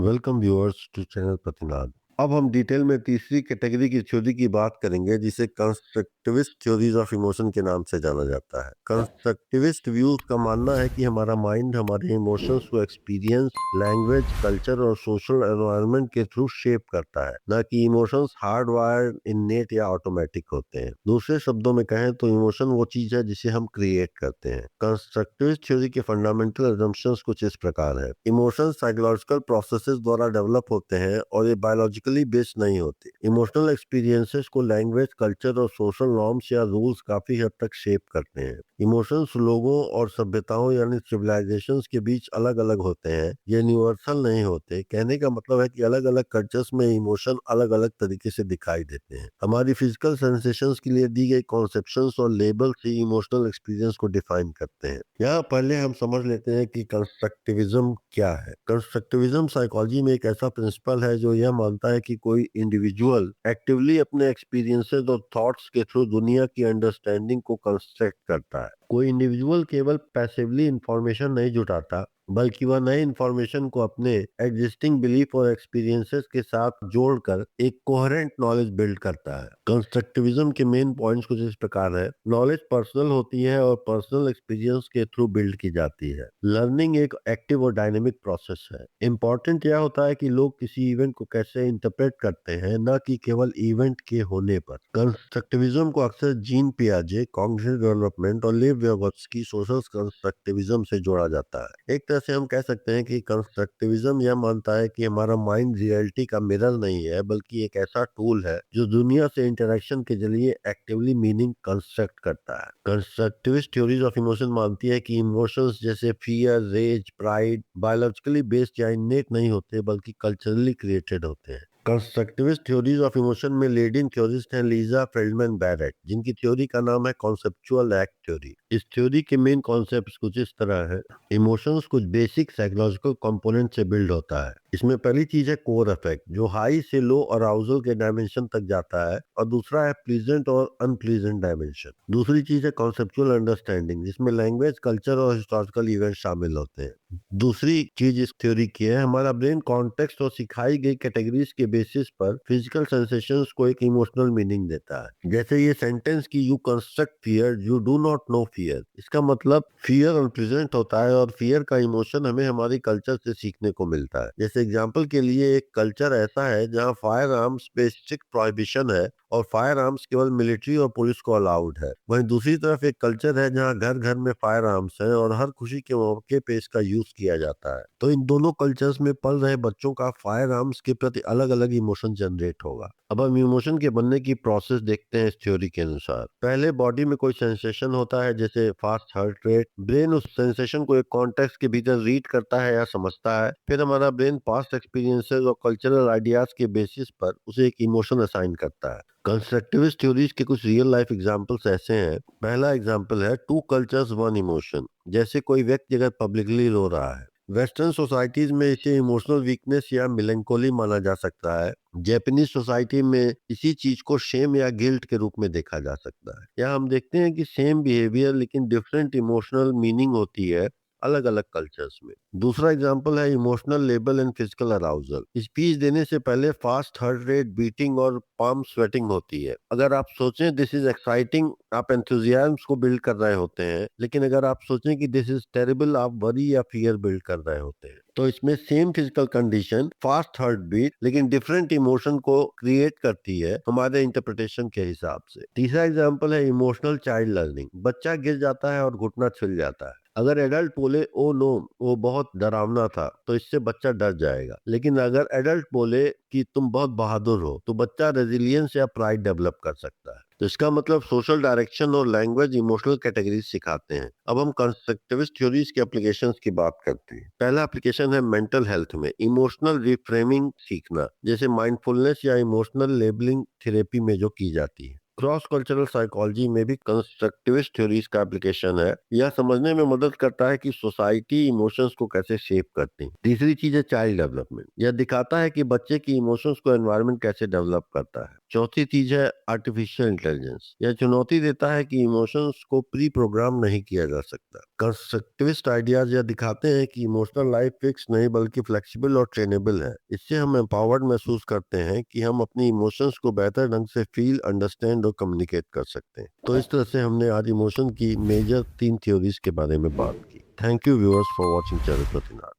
Welcome viewers to channel Pratinad. अब हम detail में तीसरी कैटेगरी की थ्योरी की बात करेंगे जिसे कंस्ट्रक्टिविस्ट थ्योरीज ऑफ इमोशन के नाम से जाना जाता है। कंस्ट्रक्टिविस्ट व्यू का मानना है कि हमारा माइंड हमारे इमोशंस को एक्सपीरियंस, लैंग्वेज, कल्चर और सोशल एनवायरनमेंट के थ्रू शेप करता है, न कि इमोशंस हार्ड वायर्ड, इन्नेट या ऑटोमेटिक होते हैं। दूसरे शब्दों में कहें तो इमोशन वो चीज है जिसे हम क्रिएट करते हैं। कंस्ट्रक्टिविस्ट थ्योरी के फंडामेंटल असम्पशंस कुछ इस प्रकार है। इमोशन साइकोलॉजिकल प्रोसेसेस द्वारा डेवलप होते हैं और ये बायोलॉजिकली बेस्ड नहीं होते। इमोशनल एक्सपीरियंसेस को लैंग्वेज, कल्चर और सोशल नॉर्म्स या रूल्स काफी हद तक शेप करते हैं। इमोशंस लोगों और सभ्यताओं यानी सिविलाइजेशंस के बीच अलग अलग होते हैं, ये यूनिवर्सल नहीं होते। कहने का मतलब है कि अलग अलग कल्चर्स में इमोशन अलग अलग तरीके से दिखाई देते हैं। हमारी फिजिकल सेंसेशंस के लिए दी गई कॉन्सेप्शंस और लेबल्स ही इमोशनल एक्सपीरियंस को डिफाइन करते हैं। यहाँ पहले हम समझ लेते हैं कि कंस्ट्रक्टिविज्म क्या है। कंस्ट्रक्टिविज्म साइकोलॉजी में एक ऐसा प्रिंसिपल है जो यह मानता है कि कोई इंडिविजुअल एक्टिवली अपने एक्सपीरियंसेस और थॉट्स के थ्रू दुनिया की अंडरस्टैंडिंग को कंस्ट्रक्ट करता है। कोई इंडिविजुअल केवल पैसिवली इंफॉर्मेशन नहीं जुटाता, बल्कि वह नए इंफॉर्मेशन को अपने एग्जिस्टिंग बिलीफ और एक्सपीरियंसेस के साथ जोड़कर एक कोहेरेंट नॉलेज बिल्ड करता है। कंस्ट्रक्टिविज्म के मेन पॉइंट्स कुछ इस प्रकार है। नॉलेज पर्सनल होती है और पर्सनल एक्सपीरियंस के थ्रू बिल्ड की जाती है। लर्निंग एक एक्टिव और डायनेमिक प्रोसेस है। इंपॉर्टेंट यह होता है कि लोग किसी इवेंट को कैसे इंटरप्रेट करते हैं, न कि केवल इवेंट के होने पर। कंस्ट्रक्टिविज्म को अक्सर जीन पियाजे, कॉग्निटिव डेवलपमेंट और लिव व्यवस्थी सोशल कंस्ट्रक्टिविज्म से जोड़ा जाता है। एक तरह से हम कह सकते हैं कि कंस्ट्रक्टिविज्म यह मानता है कि हमारा माइंड रियलिटी का मिरर नहीं है, बल्कि एक ऐसा टूल है जो दुनिया से इंटरेक्शन के जरिए एक्टिवली मीनिंग कंस्ट्रक्ट करता है। कंस्ट्रक्टिविस्ट थ्योरीज ऑफ इमोशन मानती है कि इमोशंस जैसे fear, rage, pride biologically based या इनेट नहीं होते, बल्कि कल्चरली क्रिएटेड होते हैं। कंस्ट्रक्टिविस्ट थ्योरीज ऑफ इमोशन में लीडिंग थ्योरिस्ट हैं लीजा फेल्डमैन बैरेट, जिनकी थ्योरी का नाम है कॉन्सेप्चुअल एक्ट थ्योरी। इस थ्योरी के मेन कॉन्सेप्ट्स कुछ इस तरह है। इमोशंस कुछ बेसिक साइकोलॉजिकल कंपोनेंट से बिल्ड होता है। इसमें पहली चीज है कोर अफेक्ट, जो हाई से लो अराउजल के डायमेंशन तक जाता है, और दूसरा है प्लीजेंट और अनप्लीजेंट डायमेंशन। दूसरी चीज है कॉन्सेप्चुअल अंडरस्टैंडिंग, जिसमें लैंग्वेज, कल्चर और हिस्टोरिकल इवेंट शामिल होते हैं। दूसरी चीज इस थ्योरी की है, हमारा ब्रेन कॉन्टेक्स्ट और सिखाई गई कैटेगरीज के बेसिस पर फिजिकल सेंसेशंस को एक इमोशनल मीनिंग देता है। जैसे ये सेंटेंस की you construct fear, you do not know fear. इसका मतलब फियर अनप्रेजेंट होता है और फियर का इमोशन हमें हमारी कल्चर से सीखने को मिलता है। जैसे एग्जाम्पल के लिए एक कल्चर ऐसा है जहाँ फायर आर्म्स पे स्ट्रिक्ट प्रोहिबिशन है और फायर आर्म्स केवल मिलिट्री और पुलिस को अलाउड है। वहीं दूसरी तरफ एक कल्चर है जहाँ घर घर में फायर आर्म्स है और हर खुशी के मौके पे इसका यूज किया जाता है। तो इन दोनों कल्चर्स में पल रहे बच्चों का फायर आर्म्स के प्रति अलग अलग इमोशन जनरेट होगा। अब हम इमोशन के बनने की प्रोसेस देखते हैं इस थ्योरी के अनुसार। पहले बॉडी में कोई सेंसेशन होता है, जैसे फास्ट हार्ट रेट। ब्रेन उस सेंसेशन को एक कॉन्टेक्स्ट के भीतर रीड करता है या समझता है। फिर हमारा ब्रेन पास्ट एक्सपीरियंसेस और कल्चरल आइडियाज के बेसिस पर उसे एक इमोशन असाइन करता है। कंस्ट्रक्टिविस्ट थ्योरीज के कुछ रियल लाइफ एग्जांपल्स ऐसे हैं। पहला एग्जांपल है टू कल्चर्स वन इमोशन। जैसे कोई व्यक्ति अगर पब्लिकली रो रहा है, वेस्टर्न सोसाइटीज में इसे इमोशनल वीकनेस या मिलंकोली माना जा सकता है। जापानीज सोसाइटी में इसी चीज को शेम या गिल्ट के रूप में देखा जा सकता है। यहाँ हम देखते हैं कि सेम बिहेवियर लेकिन डिफरेंट इमोशनल मीनिंग होती है अलग अलग कल्चर्स में। दूसरा एग्जांपल है emotional label and physical arousal. Speech देने से पहले फास्ट हार्ट रेट, बीटिंग और पाम स्वेटिंग होती है। अगर आप सोचें दिस इज एक्साइटिंग, आप एंथुजियाज्म को बिल्ड कर रहे होते हैं, लेकिन अगर आप सोचें कि दिस इज टेरिबल, आप वरी या फियर बिल्ड कर रहे होते हैं। तो इसमें same physical condition, fast heart beat, लेकिन डिफरेंट इमोशन को क्रिएट करती है हमारे इंटरप्रिटेशन के हिसाब से। तीसरा एग्जांपल है इमोशनल चाइल्ड लर्निंग। बच्चा गिर जाता है और घुटना छिल जाता है। अगर एडल्ट बोले ओ नो वो बहुत डरावना था, तो इससे बच्चा डर जाएगा। लेकिन अगर एडल्ट बोले कि तुम बहुत बहादुर हो, तो बच्चा रेजिलियंस या प्राइड डेवलप कर सकता है। तो इसका मतलब सोशल डायरेक्शन और लैंग्वेज इमोशनल कैटेगरीज सिखाते हैं। अब हम कंस्ट्रक्टिविस्ट थ्योरीज के एप्लीकेशंस की बात करते हैं। पहला एप्लीकेशन है मेंटल हेल्थ में इमोशनल रिफ्रेमिंग सीखना, जैसे माइंडफुलनेस या इमोशनल लेबलिंग थेरेपी में जो की जाती है। क्रॉस कल्चरल साइकोलॉजी में भी कंस्ट्रक्टिविस्ट थ्योरीज का एप्लीकेशन है। यह समझने में मदद करता है कि सोसाइटी इमोशंस को कैसे शेप करती है। तीसरी चीज है चाइल्ड डेवलपमेंट। यह दिखाता है कि बच्चे की इमोशंस को एनवायरनमेंट कैसे डेवलप करता है। चौथी चीज है आर्टिफिशियल इंटेलिजेंस। यह चुनौती देता है कि इमोशंस को प्री प्रोग्राम नहीं किया जा सकता। कंस्ट्रक्टिविस्ट आइडियाज यह दिखाते हैं कि इमोशनल लाइफ फिक्स नहीं बल्कि फ्लेक्सिबल और ट्रेनेबल है। इससे हम एम्पावर्ड महसूस करते हैं कि हम अपनी इमोशंस को बेहतर ढंग से फील, अंडरस्टैंड और कम्युनिकेट कर सकते हैं। तो इस तरह से हमने आज इमोशन की मेजर 3 थ्योरीज के बारे में बात की। Thank you viewers for watching channel प्रतिनाद।